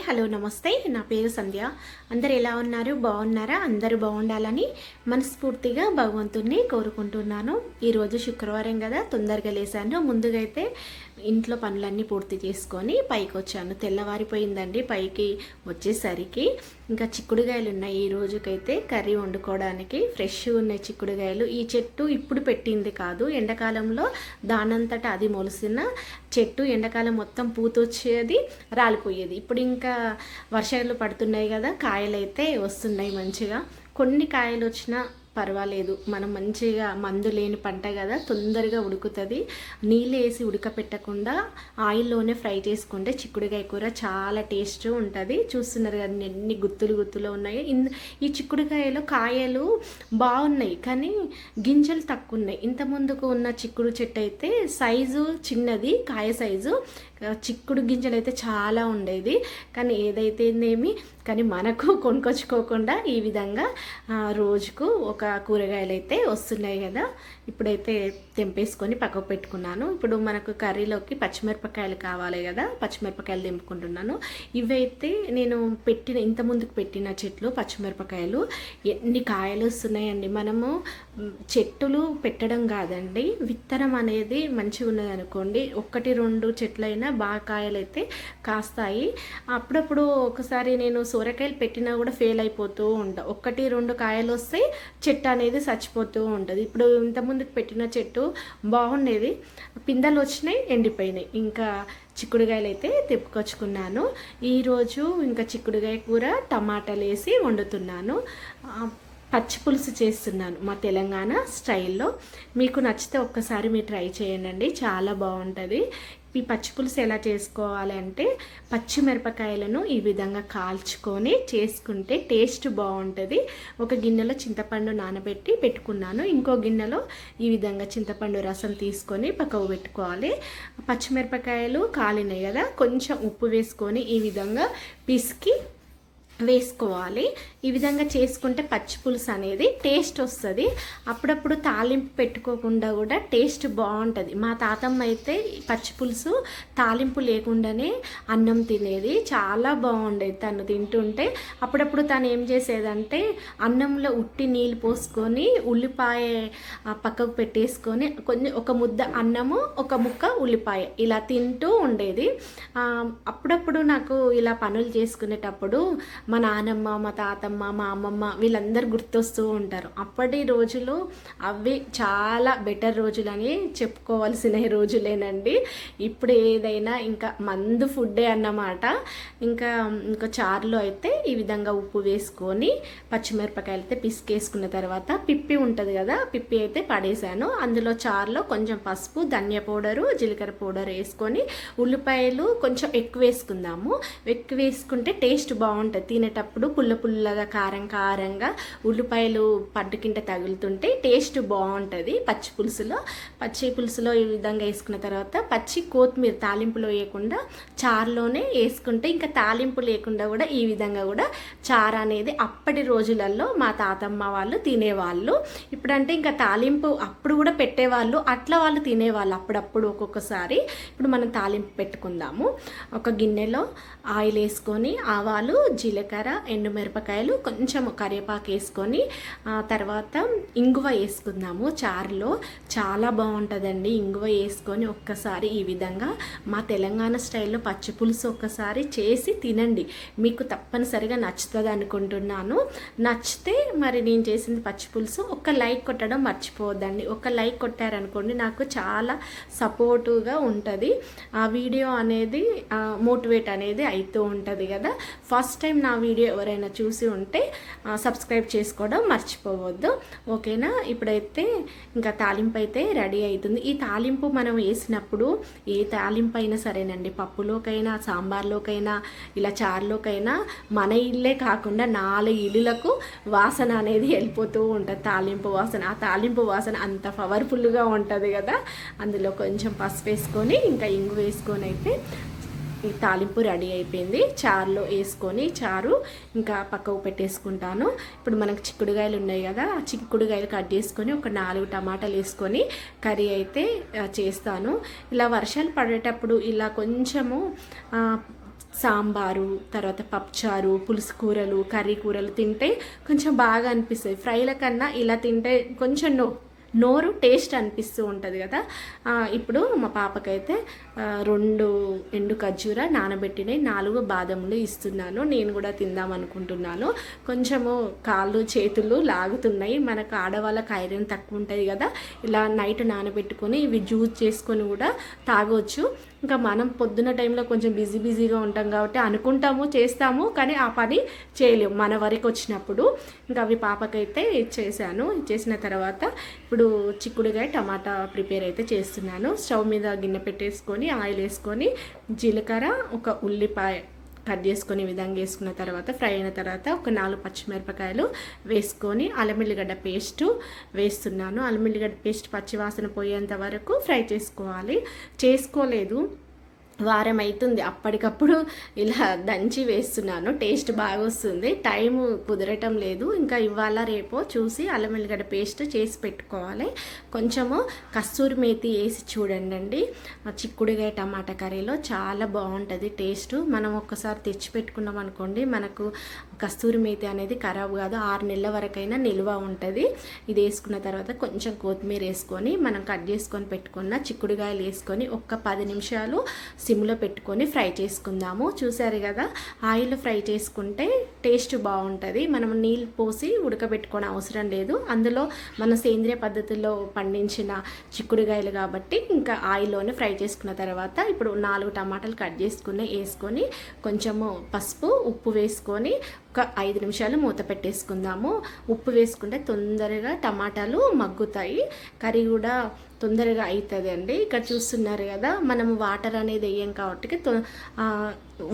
Hi hello నమస్తే. నా పేరు సంధ్య. అందరు ఎలా ఉన్నారు? బాగున్నారా? అందరూ బాగుండాలని మనస్ఫూర్తిగా భగవంతుణ్ణి కోరుకుంటున్నాను. ఈరోజు శుక్రవారం కదా, తొందరగా లేసాను. ముందుగా అయితే ఇంట్లో పనులన్నీ పూర్తి చేసుకొని పైకి వచ్చాను. తెల్లవారిపోయిందండి పైకి వచ్చేసరికి. ఇంకా చిక్కుడుగాయలు ఉన్నాయి ఈ రోజుకైతే కర్రీ వండుకోవడానికి. ఫ్రెష్ ఉన్నాయి చిక్కుడుగాయలు. ఈ చెట్టు ఇప్పుడు పెట్టింది కాదు, ఎండాకాలంలో దానంతటా అది మొలిసిన చెట్టు. ఎండాకాలం మొత్తం పూతొచ్చేది, రాలిపోయేది. ఇప్పుడు ఇంకా వర్షాలు పడుతున్నాయి కదా, కాయలు అయితే వస్తున్నాయి మంచిగా. కొన్ని కాయలు వచ్చినా పర్వాలేదు, మనం మంచిగా మందు లేని పంట కదా, తొందరగా ఉడుకుతుంది. నీళ్ళు వేసి ఉడకపెట్టకుండా ఆయిల్లోనే ఫ్రై చేసుకుంటే చిక్కుడుకాయ కూర చాలా టేస్ట్ ఉంటుంది. చూస్తున్నారు కదా ఎన్ని గుత్తులు గుత్తులు ఉన్నాయి. ఈ చిక్కుడుకాయలో కాయలు బాగున్నాయి కానీ గింజలు తక్కువ ఉన్నాయి. ఇంత ముందుకు ఉన్న చిక్కుడు చెట్టు అయితే సైజు చిన్నది, కాయ సైజు, చిక్కుడు గింజలు అయితే చాలా ఉండేది. కానీ ఏదైతేనేమి కానీ మనకు కొనుక్కొచ్చుకోకుండా ఈ విధంగా రోజుకు ఒక కూరగాయలు అయితే వస్తున్నాయి కదా. ఇప్పుడైతే తెంపేసుకొని పక్కకు పెట్టుకున్నాను. ఇప్పుడు మనకు కర్రీలోకి పచ్చిమిరపకాయలు కావాలి కదా, పచ్చిమిరపకాయలు తెంపుకుంటున్నాను. ఇవైతే నేను ఇంత ముందుకు పెట్టిన చెట్లు పచ్చిమిరపకాయలు ఎన్ని కాయలు వస్తున్నాయండి. మనము చెట్టులు పెట్టడం కాదండి, విత్తనం అనేది మంచిగా ఉన్నది అనుకోండి, 1-2 చెట్లైనా బాగా కాయలు అయితే కాస్తాయి. అప్పుడప్పుడు ఒకసారి నేను సొరకాయలు పెట్టినా కూడా ఫెయిల్ అయిపోతూ ఉంటా. 1-2 కాయలు వస్తే చెట్టు అనేది చచ్చిపోతూ ఉంటుంది. ఇప్పుడు ఇంతకుముందుకు పెట్టిన చెట్టు బాగుండేది, పిందెలు వచ్చినాయి, ఎండిపోయినాయి. ఇంకా చిక్కుడుకాయలు అయితే తెప్పుకొచ్చుకున్నాను. ఈరోజు ఇంకా చిక్కుడుకాయ కూర టమాటాలు వేసి వండుతున్నాను. పచ్చి పులుసు చేస్తున్నాను మా తెలంగాణ స్టైల్లో. మీకు నచ్చితే ఒక్కసారి మీరు ట్రై చేయండి, చాలా బాగుంటుంది. ఈ పచ్చి పులుసు ఎలా చేసుకోవాలి అంటే, పచ్చిమిరపకాయలను ఈ విధంగా కాల్చుకొని చేసుకుంటే టేస్ట్ బాగుంటుంది. ఒక గిన్నెలో చింతపండు నానబెట్టి పెట్టుకున్నాను. ఇంకో గిన్నెలో ఈ విధంగా చింతపండు రసం తీసుకొని పక్కకు పెట్టుకోవాలి. పచ్చిమిరపకాయలు కాలినాయి కదా, కొంచెం ఉప్పు వేసుకొని ఈ విధంగా పిసికి వేసుకోవాలి. ఈ విధంగా చేసుకుంటే పచ్చి పులుసు అనేది టేస్ట్ వస్తుంది. అప్పుడప్పుడు తాలింపు పెట్టుకోకుండా కూడా టేస్ట్ బాగుంటుంది. మా తాతమ్మ అయితే పచ్చి పులుసు తాలింపు లేకుండానే అన్నం తినేది, చాలా బాగుండేది తను తింటుంటే. అప్పుడప్పుడు తను ఏం చేసేదంటే అన్నంలో ఉట్టి నీళ్ళు పోసుకొని ఉల్లిపాయ పక్కకు పెట్టేసుకొని కొంచెం ఒక ముద్ద అన్నము, ఒక ముక్క ఉల్లిపాయ ఇలా తింటూ ఉండేది. అప్పుడప్పుడు నాకు ఇలా పనులు చేసుకునేటప్పుడు మా నానమ్మ, మా తాతమ్మ, మా అమ్మమ్మ వీళ్ళందరూ గుర్తొస్తూ ఉంటారు. అప్పటి రోజులు అవి చాలా బెటర్ రోజులని చెప్పుకోవాల్సిన రోజులేనండి. ఇప్పుడు ఏదైనా ఇంకా మందు ఫుడ్డే అన్నమాట. ఇంకా చారులో అయితే ఈ విధంగా ఉప్పు వేసుకొని పచ్చిమిరపకాయలు అయితే పిసికేసుకున్న తర్వాత పిప్పి ఉంటుంది కదా, పిప్పి అయితే పడేసాను. అందులో చారులో కొంచెం పసుపు, ధనియా పౌడరు, జీలకర్ర పౌడర్ వేసుకొని ఉల్లిపాయలు కొంచెం ఎక్కువ వేసుకుందాము. ఎక్కువ వేసుకుంటే టేస్ట్ బాగుంటుంది. తినేటప్పుడు పుల్లగా కారంగా ఉల్లిపాయలు పట్టుకింట తగులుతుంటే టేస్ట్ బాగుంటుంది పచ్చి పులుసులో. ఈ విధంగా వేసుకున్న తర్వాత పచ్చి కొత్తిమీర తాలింపులో వేయకుండా చారులోనే వేసుకుంటే ఇంకా తాలింపు లేకుండా కూడా ఈ విధంగా కూడా చారు అనేది అప్పటి రోజులలో మా తాతమ్మ వాళ్ళు తినేవాళ్ళు. ఇప్పుడంటే ఇంకా తాలింపు అప్పుడు కూడా పెట్టేవాళ్ళు, అట్లా వాళ్ళు తినేవాళ్ళు అప్పుడప్పుడు ఒక్కొక్కసారి. ఇప్పుడు మనం తాలింపు పెట్టుకుందాము. ఒక గిన్నెలో ఆయిల్ వేసుకొని ఆవాలు, జీలకర్ర, ఎండుమిరపకాయలు, కొంచెం కరివేపాకు వేసుకొని తర్వాత ఇంగువ వేసుకుందాము. చారులో చాలా బాగుంటుందండి. ఇంగువ వేసుకొని ఒక్కసారి ఈ విధంగా మా తెలంగాణ స్టైల్లో పచ్చి పులుసు ఒక్కసారి చేసి తినండి, మీకు తప్పనిసరిగా నచ్చుతుంది అనుకుంటున్నాను. నచ్చితే మరి నేను చేసింది పచ్చి పులుసు ఒక లైక్ కొట్టడం మర్చిపోవద్దండి. ఒక లైక్ కొట్టారనుకోండి నాకు చాలా సపోర్టివ్గా ఉంటుంది. ఆ వీడియో అనేది మోటివేట్ అనేది అవుతూ ఉంటుంది కదా. ఫస్ట్ టైం నా వీడియో ఎవరైనా చూసి ఉంటే సబ్స్క్రైబ్ చేసుకోవడం మర్చిపోవద్దు, ఓకేనా. ఇప్పుడైతే ఇంకా తాలింపు అయితే రెడీ అవుతుంది. ఈ తాలింపు మనం వేసినప్పుడు ఏ తాలింపు అయినా సరేనండి, పప్పులోకైనా, సాంబార్లోకైనా, ఇలా చారులోకైనా మన ఇల్లే కాకుండా 4 ఇల్లులకు వాసన అనేది వెళ్ళిపోతూ ఉంటుంది, తాలింపు వాసన. ఆ తాలింపు వాసన అంత పవర్ఫుల్గా ఉంటుంది కదా. అందులో కొంచెం పసుపు వేసుకొని ఇంకా ఇంగు వేసుకొని అయితే ఈ తాలింపు రెడీ అయిపోయింది. చారులో వేసుకొని చారు ఇంకా పక్కకు పెట్టేసుకుంటాను. ఇప్పుడు మనకు చిక్కుడుకాయలు ఉన్నాయి కదా, ఆ చిక్కుడుకాయలు కట్ చేసుకొని ఒక 4 టమాటాలు వేసుకొని కర్రీ అయితే చేస్తాను. ఇలా వర్షాలు పడేటప్పుడు ఇలా కొంచెము సాంబారు, తర్వాత పప్పుచారు, పులుసు కూరలు, కర్రీ కూరలు తింటే కొంచెం బాగా అనిపిస్తుంది. ఫ్రైల కన్నా ఇలా తింటే కొంచెం నోరు టేస్ట్ అనిపిస్తూ ఉంటుంది కదా. ఇప్పుడు మా పాపకైతే 2 ఎండు ఖర్జూర నానబెట్టినవి, 4 బాదములు ఇస్తున్నాను. నేను కూడా తిందాం అనుకుంటున్నాను. కొంచెము కాళ్ళు చేతులు లాగుతున్నాయి. మనకు ఆడవాళ్ళకి ఐరన్ తక్కువ ఉంటుంది కదా. ఇలా నైట్ నానబెట్టుకొని ఇవి జ్యూస్ చేసుకొని కూడా తాగొచ్చు. ఇంకా మనం పొద్దున్న టైంలో కొంచెం బిజీగా ఉంటాం కాబట్టి అనుకుంటాము చేస్తాము, కానీ ఆ పని చేయలేము మన వరకు వచ్చినప్పుడు. ఇంకా అవి పాపకైతే ఇచ్చేసాను. ఇచ్చేసిన తర్వాత ఇప్పుడు చిక్కుడుగాయ టమాటా ప్రిపేర్ అయితే చేస్తున్నాను. స్టవ్ మీద గిన్నె పెట్టేసుకొని ఆయిల్ వేసుకొని జీలకర్ర, ఒక ఉల్లిపాయ కట్ చేసుకొని ఈ విధంగా వేసుకున్న తర్వాత ఫ్రై అయిన తర్వాత ఒక 4 పచ్చిమిరపకాయలు వేసుకొని అల్లం ఎల్లిగడ్డ పేస్టు వేస్తున్నాను. అల్లం ఎల్లిగడ్డ పేస్ట్ పచ్చివాసన పోయేంత వరకు ఫ్రై చేసుకోలేదు. వారం అవుతుంది అప్పటికప్పుడు ఇలా దంచి వేస్తున్నాను. టేస్ట్ బాగా వస్తుంది. టైం కుదరటం లేదు. ఇంకా ఇవాళ రేపో చూసి అల్లం ఎల్లిగడ్డ పేస్ట్ చేసి పెట్టుకోవాలి. కొంచెము కస్తూరి మేతి వేసి చూడండి. చిక్కుడుగాయ టమాటా కర్రీలో చాలా బాగుంటుంది టేస్ట్. మనం ఒక్కసారి తెచ్చి పెట్టుకున్నాం అనుకోండి, మనకు కస్తూరి మేతి అనేది ఖరాబ్ కాదు, 6 నెలల వరకైనా నిల్వ ఉంటుంది. ఇది వేసుకున్న తర్వాత కొంచెం కొత్తిమీర వేసుకొని మనం కట్ చేసుకొని పెట్టుకున్న చిక్కుడుగాయలు వేసుకొని ఒక్క 10 నిమిషాలు సిమ్లో పెట్టుకొని ఫ్రై చేసుకుందాము. చూసారు కదా, ఆయిల్ ఫ్రై చేసుకుంటే టేస్ట్ బాగుంటుంది. మనం నీళ్ళు పోసి ఉడకబెట్టుకోవడం అవసరం లేదు. అందులో మన సేంద్రియ పద్ధతిలో పండించిన చిక్కుడుగాయలు కాబట్టి ఇంకా ఆయిల్లోనే ఫ్రై చేసుకున్న తర్వాత ఇప్పుడు 4 టమాటాలు కట్ వేసుకొని కొంచెము పసుపు, ఉప్పు వేసుకొని ఒక 5 నిమిషాలు మూత పెట్టేసుకుందాము. ఉప్పు వేసుకుంటే తొందరగా టమాటాలు మగ్గుతాయి, కర్రీ కూడా తొందరగా అవుతుంది అండి. ఇక్కడ చూస్తున్నారు కదా, మనం వాటర్ అనేది వేయం కాబట్టి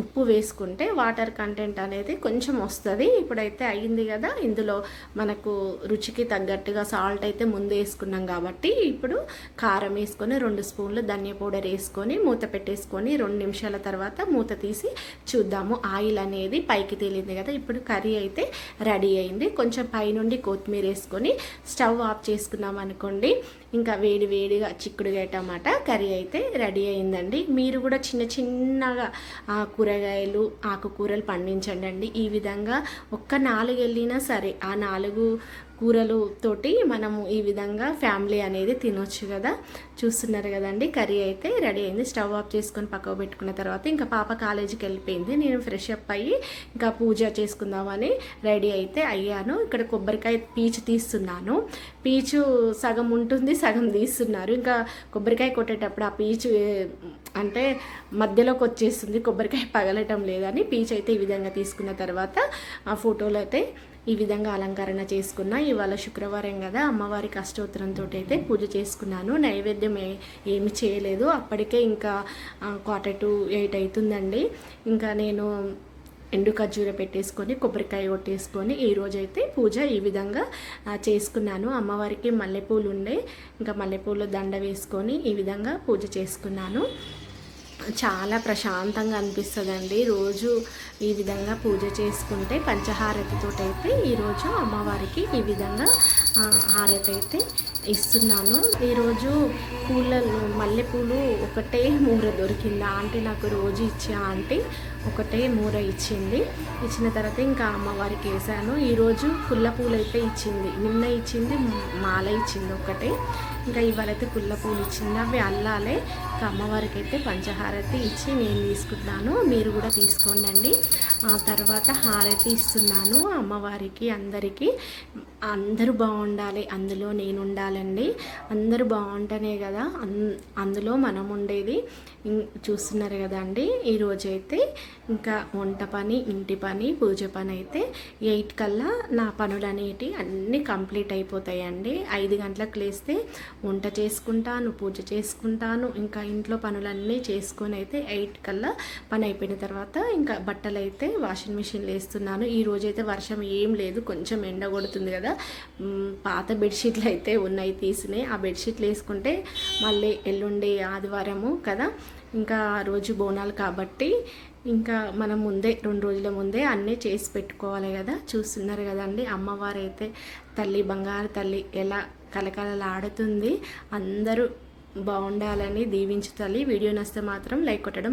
ఉప్పు వేసుకుంటే వాటర్ కంటెంట్ అనేది కొంచెం వస్తుంది. ఇప్పుడైతే అయ్యింది కదా, ఇందులో మనకు రుచికి తగ్గట్టుగా సాల్ట్ అయితే ముందు వేసుకున్నాం కాబట్టి ఇప్పుడు కారం వేసుకొని 2 స్పూన్లు ధనియా పౌడర్ వేసుకొని మూత పెట్టేసుకొని 2 నిమిషాల తర్వాత మూత తీసి చూద్దాము. ఆయిల్ అనేది పైకి తేలింది కదా. ఇప్పుడు కర్రీ అయితే రెడీ అయింది. కొంచెం పైనుండి కొత్తిమీర వేసుకొని స్టవ్ ఆఫ్ చేసుకున్నాం అనుకోండి, ఇంకా వేడిగా చిక్కుడుగాయ టమాటా కర్రీ అయితే రెడీ అయిందండి. మీరు కూడా చిన్నగా కూరగాయలు, ఆకుకూరలు పండించండి. ఈ విధంగా ఒక్క 4 వెళ్ళినా సరే ఆ 4 కూరలతోటి మనము ఈ విధంగా ఫ్యామిలీ అనేది తినొచ్చు కదా. చూస్తున్నారు కదండి, కర్రీ అయితే రెడీ అయింది. స్టవ్ ఆఫ్ చేసుకొని పక్కకు పెట్టుకున్న తర్వాత ఇంకా పాప కాలేజీకి వెళ్ళిపోయింది. నేను ఫ్రెష్ అప్ అయ్యి ఇంకా పూజ చేసుకుందామని రెడీ అయితే అయ్యాను. ఇక్కడ కొబ్బరికాయ పీచు తీస్తున్నాను. పీచు సగం ఉంటుంది, సగం తీస్తున్నారు. ఇంకా కొబ్బరికాయ కొట్టేటప్పుడు ఆ పీచు అంటే మధ్యలోకి వచ్చేస్తుంది, కొబ్బరికాయ పగలటం లేదని పీచు అయితే ఈ విధంగా తీసుకున్న తర్వాత ఆ ఫోటోలు అయితే ఈ విధంగా అలంకరణ చేసుకున్నా. ఇవాళ శుక్రవారం కదా, అమ్మవారికి అష్టోత్తరంతో అయితే పూజ చేసుకున్నాను. నైవేద్యం ఏమి చేయలేదు. అప్పటికే ఇంకా 7:45 అవుతుందండి. ఇంకా నేను ఎండు ఖర్జూర పెట్టేసుకొని కొబ్బరికాయ కొట్టేసుకొని ఈరోజైతే పూజ ఈ విధంగా చేసుకున్నాను. అమ్మవారికి మల్లెపూలు ఉండే, ఇంకా మల్లెపూలు దండ వేసుకొని ఈ విధంగా పూజ చేసుకున్నాను. చాలా ప్రశాంతంగా అనిపిస్తుందండి రోజు ఈ విధంగా పూజ చేసుకుంటే. పంచహారతితోటైతే ఈరోజు అమ్మవారికి ఈ విధంగా హారతి అయితే ఇస్తున్నాను. ఈరోజు మల్లెపూలు ఒకటే మూర దొరికింది. ఆంటీ నాకు రోజు ఇచ్చే ఆంటీ ఒకటే మూర ఇచ్చింది. ఇచ్చిన తర్వాత ఇంకా అమ్మవారికి వేసాను. ఈరోజు పుల్ల పూలు అయితే ఇచ్చింది, నిన్న ఇచ్చింది మాల ఇచ్చింది ఒకటే. ఇంకా ఇవాళైతే పుల్ల పూలు ఇచ్చింది, అవి అల్లాలే. ఇంకా అమ్మవారికి అయితే పంచహారతి ఇచ్చి నేను తీసుకుంటున్నాను. మీరు కూడా తీసుకోండి. ఆ తర్వాత హారతి ఇస్తున్నాను అమ్మవారికి. అందరూ బాగుండాలి, అందులో నేను ఉండాలండి. అందరూ బాగుంటేనే కదా అందులో మనం ఉండేది. చూస్తున్నారు కదండి, ఈరోజైతే ఇంకా వంట పని, ఇంటి పని, పూజ పని అయితే 8 కల్లా నా పనులు అనేవి అన్నీ కంప్లీట్ అయిపోతాయండి. 5 గంటలకు లేస్తే వంట చేసుకుంటాను, పూజ చేసుకుంటాను, ఇంకా ఇంట్లో పనులన్నీ చేసుకొని అయితే 8 కల్లా పని అయిపోయిన తర్వాత ఇంకా బట్టలు అయితే వాషింగ్ మిషన్లో వేస్తున్నాను. ఈరోజైతే వర్షం ఏం లేదు, కొంచెం ఎండ కొడుతుంది కదా. పాత బెడ్షీట్లు అయితే ఉన్నాయి తీసినాయి. ఆ బెడ్షీట్లు వేసుకుంటే మళ్ళీ ఎల్లుండి ఆదివారము కదా, ఇంకా రోజు బోనాలు కాబట్టి ఇంకా మనం ముందే 2 రోజుల ముందే అన్నీ చేసి పెట్టుకోవాలి కదా. చూస్తున్నారు కదండి, అమ్మవారు అయితే తల్లి, బంగారు తల్లి ఎలా కలకలలాడుతుంది. అందరూ బాగుండాలని దీవించు తల్లి. వీడియో నచ్చితే మాత్రం లైక్ కొట్టడం